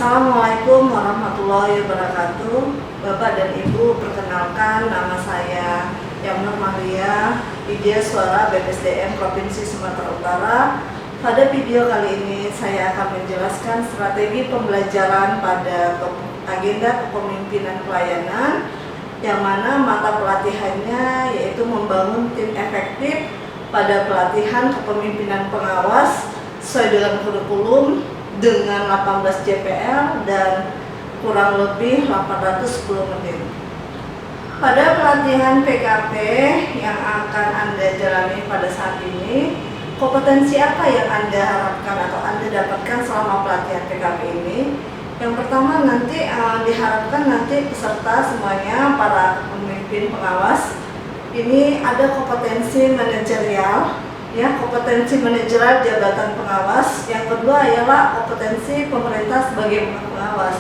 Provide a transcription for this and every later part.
Assalamualaikum warahmatullahi wabarakatuh. Bapak dan Ibu, perkenalkan nama saya Yamnur Maria, Widya Suara BPSDM Provinsi Sumatera Utara. Pada video kali ini saya akan menjelaskan strategi pembelajaran pada agenda kepemimpinan pelayanan, yang mana mata pelatihannya yaitu membangun tim efektif pada pelatihan kepemimpinan pengawas sesuai dengan kurikulum dengan 18 JPL dan kurang lebih 810 menit. Pada pelatihan PKP yang akan Anda jalani pada saat ini, kompetensi apa yang Anda harapkan atau Anda dapatkan selama pelatihan PKP ini? Yang pertama nanti diharapkan nanti peserta semuanya, para pemimpin pengawas, ini ada kompetensi manajerial, ya, kompetensi manajerial jabatan pengawas. Yang kedua ialah kompetensi pemerintah sebagai pengawas,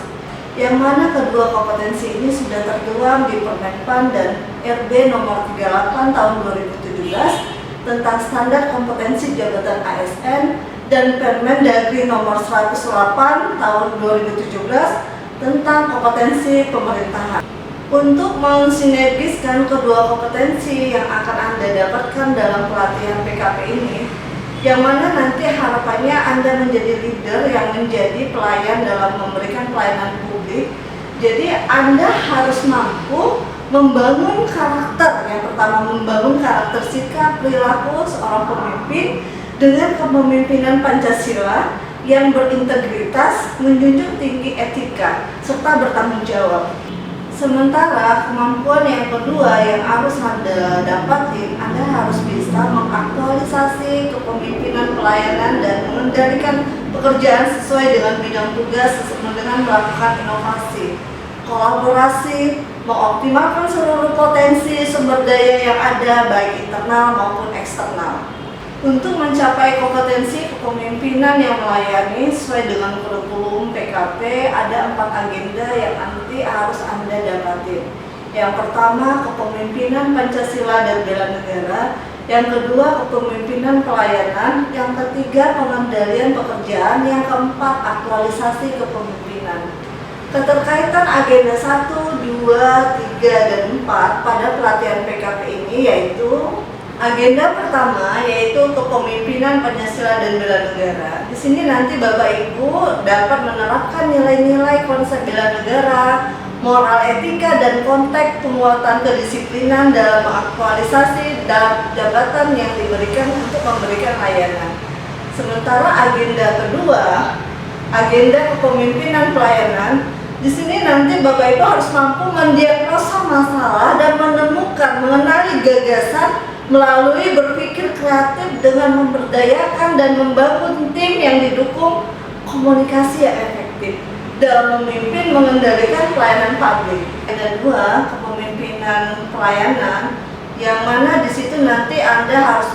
yang mana kedua kompetensi ini sudah tertuang di Permenpan dan RB nomor 38 tahun 2017 tentang standar kompetensi jabatan ASN dan Permendagri nomor 108 tahun 2017 tentang kompetensi pemerintahan. Untuk mensinergiskan kedua kompetensi yang akan Anda dapatkan dalam pelatihan PKP ini, yang mana nanti harapannya Anda menjadi leader yang menjadi pelayan dalam memberikan pelayanan publik. Jadi Anda harus mampu membangun karakter. Yang pertama, membangun karakter sikap perilaku seorang pemimpin dengan kepemimpinan Pancasila yang berintegritas, menjunjung tinggi etika, serta bertanggung jawab. Sementara kemampuan yang kedua yang harus Anda dapatin, Anda harus bisa mengaktualisasi kepemimpinan pelayanan dan mengendalikan pekerjaan sesuai dengan bidang tugas dengan melakukan inovasi, kolaborasi, mengoptimalkan seluruh potensi sumber daya yang ada baik internal maupun eksternal. Untuk mencapai kompetensi kepemimpinan yang melayani sesuai dengan kurikulum PKP, ada 4 agenda yang nanti harus Anda dapatin. Yang pertama, kepemimpinan Pancasila dan bela negara. Yang kedua, kepemimpinan pelayanan. Yang ketiga, pengendalian pekerjaan. Yang keempat, aktualisasi kepemimpinan. Keterkaitan agenda 1, 2, 3, dan 4 pada pelatihan PKP ini yaitu agenda pertama yaitu kepemimpinan Pancasila dan bela negara. Di sini nanti Bapak Ibu dapat menerapkan nilai-nilai konsep bela negara, moral etika dan konteks penguatan kedisiplinan dalam mengaktualisasi jabatan yang diberikan untuk memberikan layanan. Sementara agenda kedua, agenda kepemimpinan pelayanan, di sini nanti Bapak Ibu harus mampu mendiagnosa masalah dan menemukan, mengenali gagasan melalui berpikir kreatif dengan memberdayakan dan membangun tim yang didukung komunikasi yang efektif dalam memimpin mengendalikan pelayanan publik. Ada 2, kepemimpinan pelayanan, yang mana di situ nanti Anda harus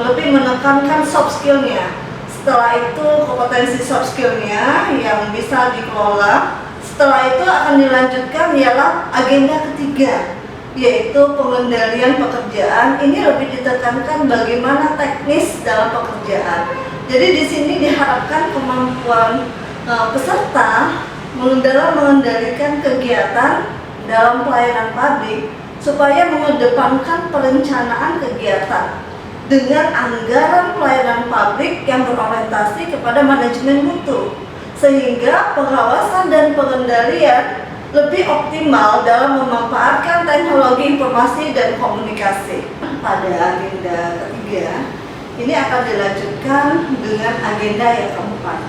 lebih menekankan soft skill-nya. Setelah itu kompetensi soft skill-nya yang bisa dikelola. Setelah itu akan dilanjutkan ialah agenda ketiga, yaitu pengendalian pekerjaan. Ini lebih ditekankan bagaimana teknis dalam pekerjaan. Jadi di sini diharapkan kemampuan peserta dalam mengendalikan kegiatan dalam pelayanan publik supaya mengedepankan perencanaan kegiatan dengan anggaran pelayanan publik yang berorientasi kepada manajemen mutu, sehingga pengawasan dan pengendalian lebih optimal dalam memanfaatkan teknologi informasi dan komunikasi. Pada agenda ketiga, ini akan dilanjutkan dengan agenda yang keempat,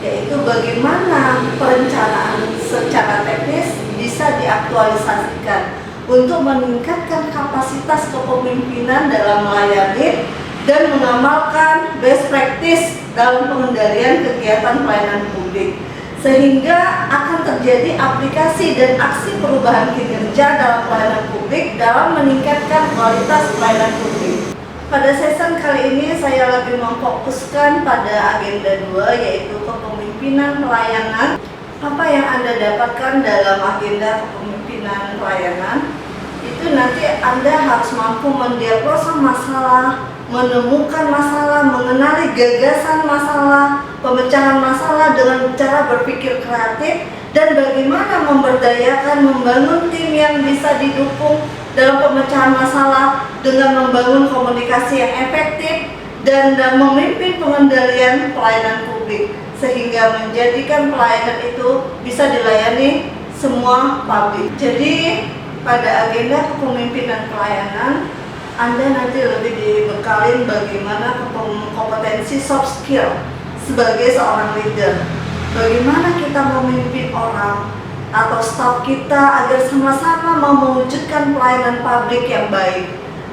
yaitu bagaimana perencanaan secara teknis bisa diaktualisasikan untuk meningkatkan kapasitas kepemimpinan dalam melayani dan mengamalkan best practice dalam pengendalian kegiatan pelayanan publik, sehingga akan terjadi aplikasi dan aksi perubahan kinerja dalam pelayanan publik dalam meningkatkan kualitas pelayanan publik. Pada season kali ini saya lebih memfokuskan pada agenda 2, yaitu kepemimpinan pelayanan. Apa yang Anda dapatkan dalam agenda kepemimpinan pelayanan? Itu nanti Anda harus mampu mendiagnosa masalah, menemukan masalah, mengenali gagasan masalah, pemecahan masalah dengan cara berpikir kreatif, dan bagaimana memberdayakan, membangun tim yang bisa didukung dalam pemecahan masalah dengan membangun komunikasi yang efektif dan memimpin pengendalian pelayanan publik sehingga menjadikan pelayanan itu bisa dilayani semua publik. Jadi pada agenda kepemimpinan pelayanan, Anda nanti lebih dibekalin bagaimana kompetensi soft skill sebagai seorang leader. Bagaimana kita memimpin orang atau staf kita agar sama-sama mau mewujudkan pelayanan publik yang baik.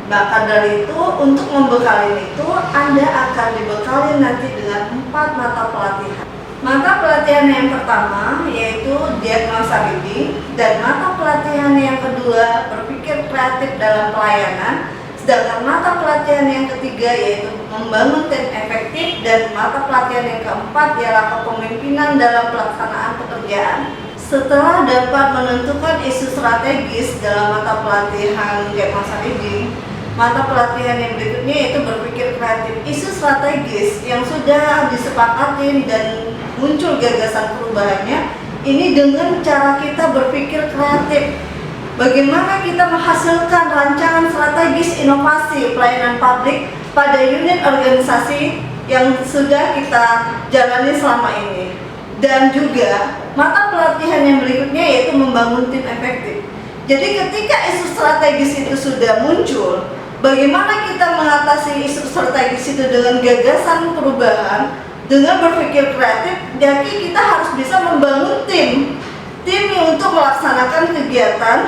Maka dari itu, untuk membekali itu, Anda akan dibekali nanti dengan 4 mata pelatihan. Mata pelatihan yang pertama yaitu diagnosa reading, dan mata pelatihan yang kedua berpikir kreatif dalam pelayanan. Sedangkan mata pelatihan yang ketiga yaitu membangun tim efektif, dan mata pelatihan yang keempat ialah kepemimpinan dalam pelaksanaan pekerjaan. Setelah dapat menentukan isu strategis dalam mata pelatihan diagnosa reading, mata pelatihan yang berikutnya yaitu berpikir kreatif. Isu strategis yang sudah disepakati dan muncul gagasan perubahannya, ini dengan cara kita berpikir kreatif. Bagaimana kita menghasilkan rancangan strategis inovasi pelayanan publik pada unit organisasi yang sudah kita jalani selama ini. Dan juga mata pelatihan yang berikutnya yaitu membangun tim efektif. Jadi ketika isu strategis itu sudah muncul, bagaimana kita mengatasi isu strategis itu dengan gagasan perubahan, dengan berpikir kreatif, jadi kita harus bisa membangun tim untuk melaksanakan kegiatan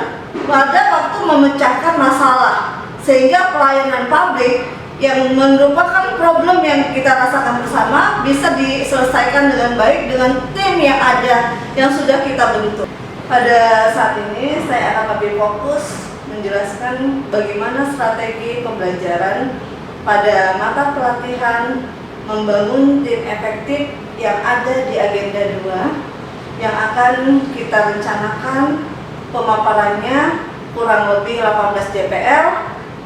pada waktu memecahkan masalah, sehingga pelayanan publik yang merupakan problem yang kita rasakan bersama bisa diselesaikan dengan baik dengan tim yang ada yang sudah kita bentuk. Pada saat ini saya akan lebih fokus menjelaskan bagaimana strategi pembelajaran pada mata pelatihan membangun tim efektif yang ada di agenda 2 yang akan kita rencanakan pemaparannya kurang lebih 18 DPL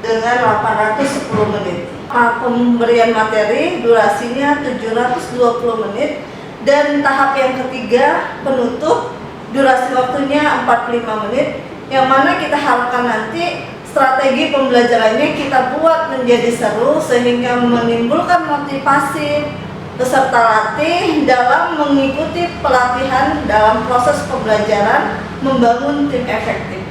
dengan 810 menit. Pemberian materi durasinya 720 menit, dan tahap yang ketiga penutup durasi waktunya 45 menit, yang mana kita harapkan nanti strategi pembelajarannya kita buat menjadi seru sehingga menimbulkan motivasi peserta latih dalam mengikuti pelatihan dalam proses pembelajaran membangun tim efektif.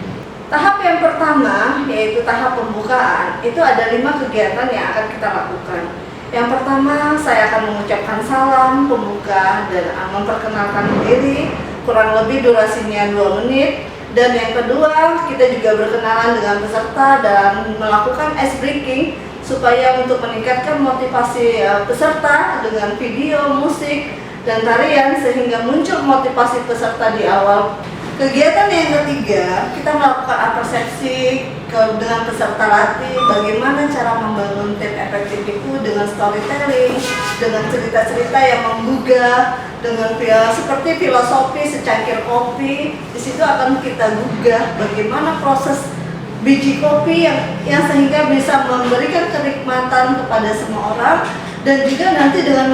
Tahap yang pertama yaitu tahap pembukaan, itu ada 5 kegiatan yang akan kita lakukan. Yang pertama, saya akan mengucapkan salam pembuka dan memperkenalkan diri, kurang lebih durasinya 2 menit. Dan yang kedua, kita juga berkenalan dengan peserta dan melakukan ice breaking supaya untuk meningkatkan motivasi peserta dengan video, musik, dan tarian sehingga muncul motivasi peserta di awal. Kegiatan yang ketiga, kita melakukan persepsi dengan peserta latih, bagaimana cara membangun tim efektif itu dengan storytelling, dengan cerita-cerita yang menggugah, dengan seperti filosofi secangkir kopi. Di situ akan kita gugah bagaimana proses biji kopi yang sehingga bisa memberikan kenikmatan kepada semua orang, dan juga nanti dengan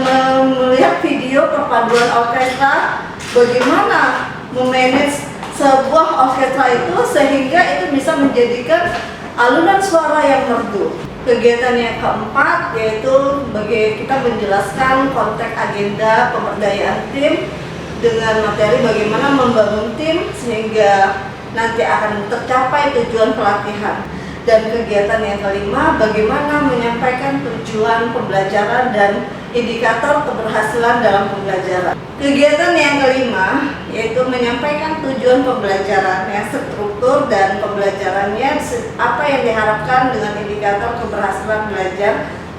melihat video perpaduan orkestra, bagaimana memanage sebuah orkestra itu sehingga itu bisa menjadikan alunan suara yang merdu. Kegiatan yang keempat yaitu bagi kita menjelaskan konteks agenda pemberdayaan tim dengan materi bagaimana membangun tim sehingga nanti akan tercapai tujuan pelatihan. Dan kegiatan yang kelima, bagaimana menyampaikan tujuan pembelajaran dan indikator keberhasilan dalam pembelajaran. Kegiatan yang kelima yaitu menyampaikan tujuan pembelajaran yang struktur dan pembelajarannya apa yang diharapkan dengan indikator keberhasilan belajar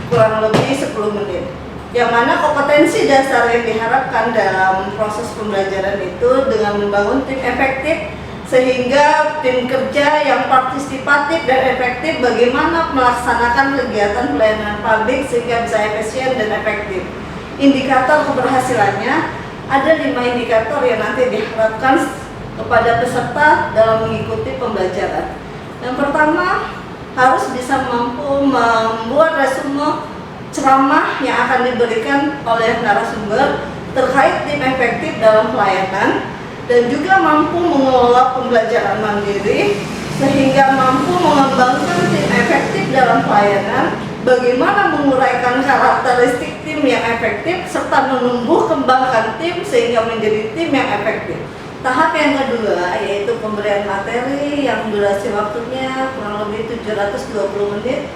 kurang lebih 10 menit. Yang mana kompetensi dasar yang diharapkan dalam proses pembelajaran itu dengan membangun tim efektif sehingga tim kerja yang partisipatif dan efektif, bagaimana melaksanakan kegiatan pelayanan publik sehingga bisa efisien dan efektif. Indikator keberhasilannya ada 5 indikator yang nanti diharapkan kepada peserta dalam mengikuti pembelajaran. Yang pertama, harus bisa mampu membuat resume ceramah yang akan diberikan oleh narasumber terkait tim efektif dalam pelayanan, dan juga mampu mengelola pembelajaran mandiri sehingga mampu mengembangkan tim efektif dalam pelayanan, bagaimana menguraikan karakteristik tim yang efektif serta menumbuh kembangkan tim sehingga menjadi tim yang efektif. Tahap yang kedua yaitu pemberian materi yang durasi waktunya kurang lebih 720 menit,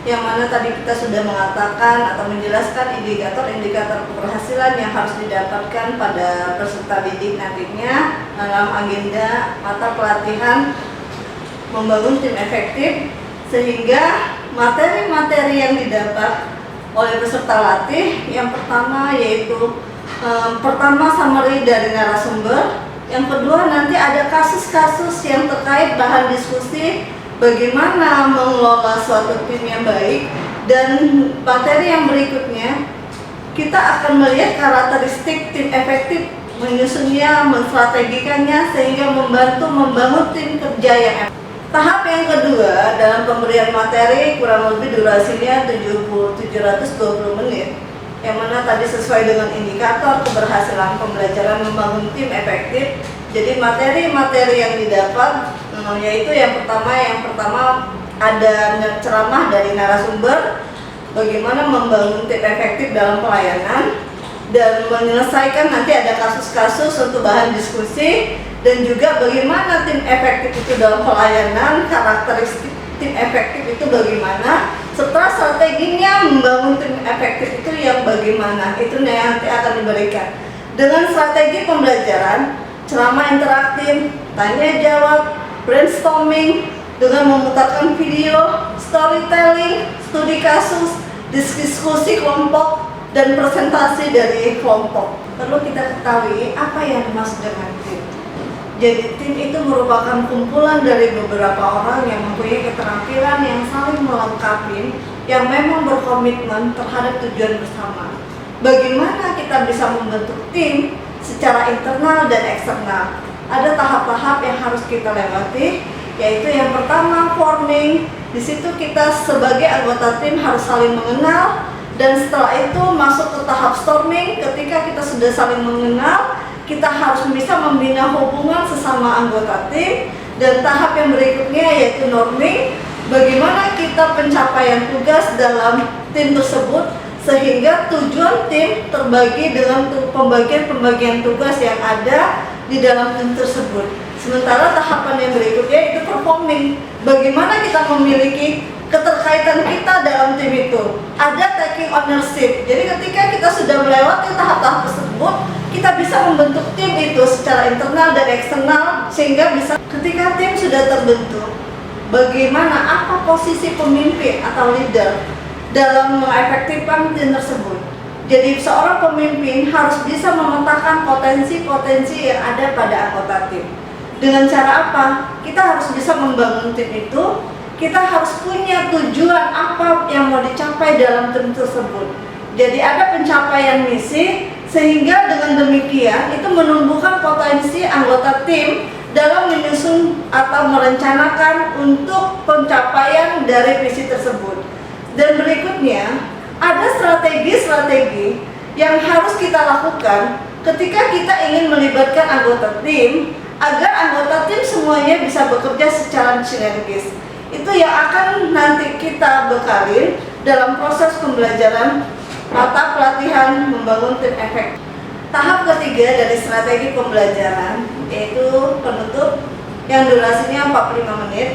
yang mana tadi kita sudah mengatakan atau menjelaskan indikator-indikator keberhasilan yang harus didapatkan pada peserta didik nantinya dalam agenda mata pelatihan membangun tim efektif, sehingga materi-materi yang didapat oleh peserta latih yang pertama yaitu pertama summary dari narasumber, yang kedua nanti ada kasus-kasus yang terkait bahan diskusi bagaimana mengelola suatu tim yang baik, dan materi yang berikutnya kita akan melihat karakteristik tim efektif, menyusunnya, menstrategikannya sehingga membantu membangun tim kerja yang efektif. Tahap yang kedua dalam pemberian materi kurang lebih durasinya 720 menit, yang mana tadi sesuai dengan indikator keberhasilan pembelajaran membangun tim efektif. Jadi materi-materi yang didapat yaitu yang pertama ada ceramah dari narasumber bagaimana membangun tim efektif dalam pelayanan, dan menyelesaikan nanti ada kasus-kasus untuk bahan diskusi, dan juga bagaimana tim efektif itu dalam pelayanan, karakteristik tim efektif itu bagaimana, serta strateginya membangun tim efektif itu yang bagaimana, itu yang nanti akan diberikan dengan strategi pembelajaran, ceramah interaktif, tanya jawab, brainstorming dengan memutarkan video, storytelling, studi kasus, diskusi kelompok, dan presentasi dari kelompok. Perlu kita ketahui apa yang dimaksud dengan tim. Jadi tim itu merupakan kumpulan dari beberapa orang yang mempunyai keterampilan yang saling melengkapi, yang memang berkomitmen terhadap tujuan bersama. Bagaimana kita bisa membentuk tim secara internal dan eksternal? Ada tahap-tahap yang harus kita lewati, yaitu yang pertama forming. Di situ kita sebagai anggota tim harus saling mengenal, dan setelah itu masuk ke tahap storming. Ketika kita sudah saling mengenal, kita harus bisa membina hubungan sesama anggota tim, dan tahap yang berikutnya yaitu norming. Bagaimana kita pencapaian tugas dalam tim tersebut sehingga tujuan tim terbagi dengan pembagian tugas yang ada di dalam tim tersebut. Sementara tahapan yang berikutnya itu performing. Bagaimana kita memiliki keterkaitan kita dalam tim itu, ada taking ownership. Jadi ketika kita sudah melewati tahap-tahap tersebut, kita bisa membentuk tim itu secara internal dan eksternal, sehingga bisa ketika tim sudah terbentuk, bagaimana apa posisi pemimpin atau leader dalam mengefektifkan tim tersebut. Jadi seorang pemimpin harus bisa memetakan potensi-potensi yang ada pada anggota tim. Dengan cara apa? Kita harus bisa membangun tim itu. Kita harus punya tujuan apa yang mau dicapai dalam tim tersebut. Jadi ada pencapaian misi, sehingga dengan demikian itu menumbuhkan potensi anggota tim dalam menyusun atau merencanakan untuk pencapaian dari visi tersebut. Dan berikutnya ada strategi-strategi yang harus kita lakukan ketika kita ingin melibatkan anggota tim, agar anggota tim semuanya bisa bekerja secara sinergis. Itu yang akan nanti kita bekalin dalam proses pembelajaran mata pelatihan membangun tim efektif. Tahap ketiga dari strategi pembelajaran yaitu penutup yang durasinya 45 menit,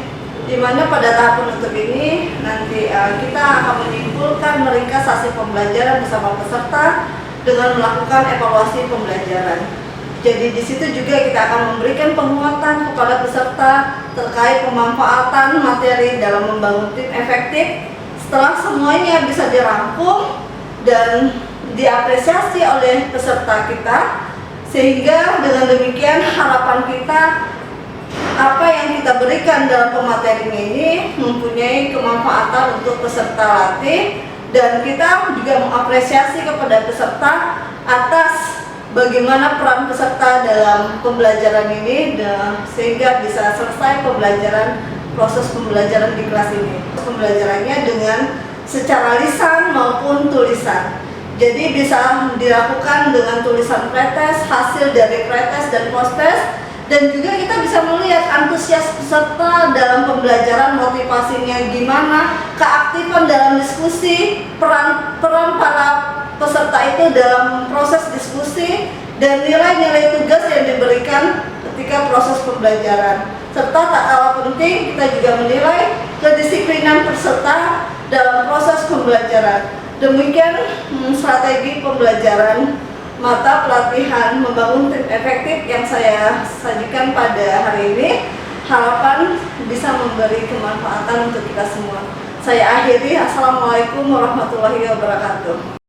di mana pada tahap penutup ini nanti kita akan menyimpulkan meringkas hasil pembelajaran bersama peserta dengan melakukan evaluasi pembelajaran. Jadi di situ juga kita akan memberikan penguatan kepada peserta terkait pemanfaatan materi dalam membangun tim efektif. Setelah semuanya bisa dirangkum dan diapresiasi oleh peserta kita, sehingga dengan demikian harapan kita apa yang kita berikan dalam pematerian ini mempunyai kemanfaatan untuk peserta latih, dan kita juga mengapresiasi kepada peserta atas bagaimana peran peserta dalam pembelajaran ini, sehingga bisa selesai pembelajaran proses pembelajaran di kelas ini. Pembelajarannya dengan secara lisan maupun tulisan. Jadi bisa dilakukan dengan tulisan pretest, hasil dari pretest dan post-test, dan juga kita bisa melihat antusias peserta dalam pembelajaran, motivasinya gimana, keaktifan dalam diskusi, peran para peserta itu dalam proses diskusi, dan nilai-nilai tugas yang diberikan ketika proses pembelajaran. Serta tak kalah penting, kita juga menilai kedisiplinan peserta dalam proses pembelajaran. Demikian strategi pembelajaran mata pelatihan membangun tim efektif yang saya sajikan pada hari ini. Harapan bisa memberi kemanfaatan untuk kita semua. Saya akhiri. Assalamualaikum warahmatullahi wabarakatuh.